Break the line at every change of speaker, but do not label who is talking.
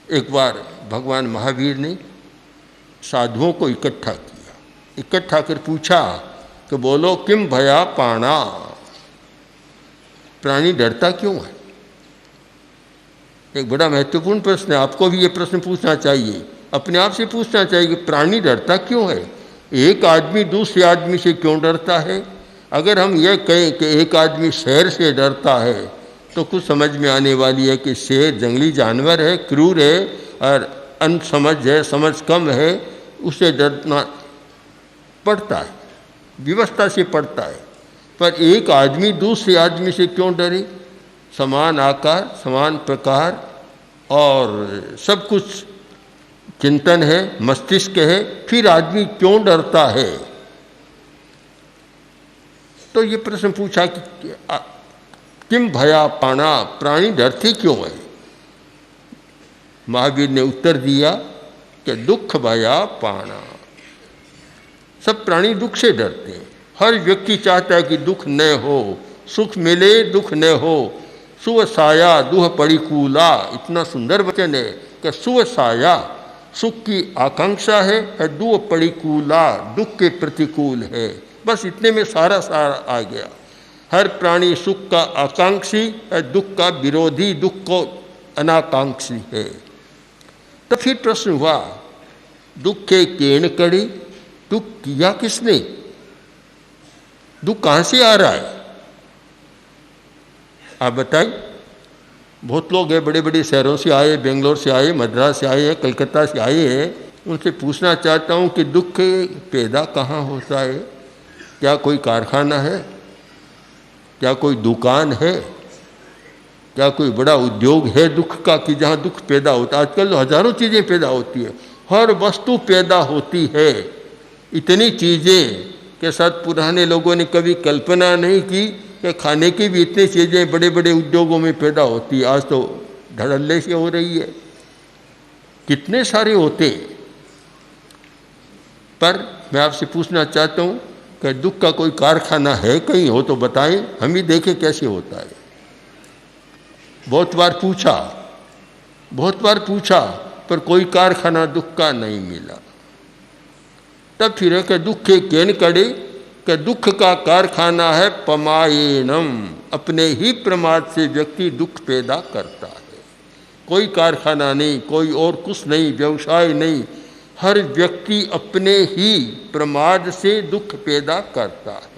एक बार भगवान महावीर ने साधुओं को इकट्ठा कर पूछा कि बोलो किम भया पाणा, प्राणी डरता क्यों है? एक बड़ा महत्वपूर्ण प्रश्न है। आपको भी ये प्रश्न पूछना चाहिए, अपने आप से पूछना चाहिए कि प्राणी डरता क्यों है? एक आदमी दूसरे आदमी से क्यों डरता है? अगर हम यह कहें कि एक आदमी शेर से डरता है तो कुछ समझ में आने वाली है कि शेर जंगली जानवर है, क्रूर है और अनसमझ है, समझ कम है, उसे डरना पड़ता है, व्यवस्था से पड़ता है। पर एक आदमी दूसरे आदमी से क्यों डरे? समान आकार, समान प्रकार और सब कुछ चिंतन है, मस्तिष्क है, फिर आदमी क्यों डरता है? तो ये प्रश्न पूछा कि किम भया पाणा, प्राणी डरते क्यों है? महावीर ने उत्तर दिया कि दुख भया पाणा। सब प्राणी दुख से डरते हैं। हर व्यक्ति चाहता है कि दुख न हो, सुख मिले दुख न हो। सुव साया दुह परिकूला, इतना सुंदर वचन है कि सुव साया सुख की आकांक्षा है और दुह परिकूला दुख के प्रतिकूल है। बस इतने में सारा आ गया। हर प्राणी सुख का आकांक्षी और दुख का विरोधी, दुख को अनाकांक्षी है। तो फिर प्रश्न हुआ, दुख के केण कड़ी, दुख किया किसने? दुख कहाँ से आ रहा है? आप बताइए। बहुत लोग हैं, बड़े बड़े शहरों से आए, बेंगलोर से आए, मद्रास से आए हैं, कलकत्ता से आए हैं। उनसे पूछना चाहता हूँ कि दुख पैदा कहाँ होता है? क्या कोई कारखाना है? क्या कोई दुकान है? क्या कोई बड़ा उद्योग है दुख का कि जहाँ दुख पैदा होता है? आजकल हजारों चीज़ें पैदा होती है, हर वस्तु पैदा होती है। इतनी चीज़ें के साथ पुराने लोगों ने कभी कल्पना नहीं की कि खाने की भी इतनी चीज़ें बड़े बड़े उद्योगों में पैदा होती है। आज तो धड़ल्ले से हो रही है, कितने सारे होते। पर मैं आपसे पूछना चाहता हूँ कि दुख का कोई कारखाना है कहीं? हो तो बताएं, हम ही देखें कैसे होता है। बहुत बार पूछा पर कोई कारखाना दुख का नहीं मिला। तब फिर है कि दुख के केन कड़े, कि दुख का कारखाना है पमायेनम, अपने ही प्रमाद से व्यक्ति दुख पैदा करता है। कोई कारखाना नहीं, कोई और कुछ नहीं, व्यवसाय नहीं, हर व्यक्ति अपने ही प्रमाद से दुख पैदा करता है।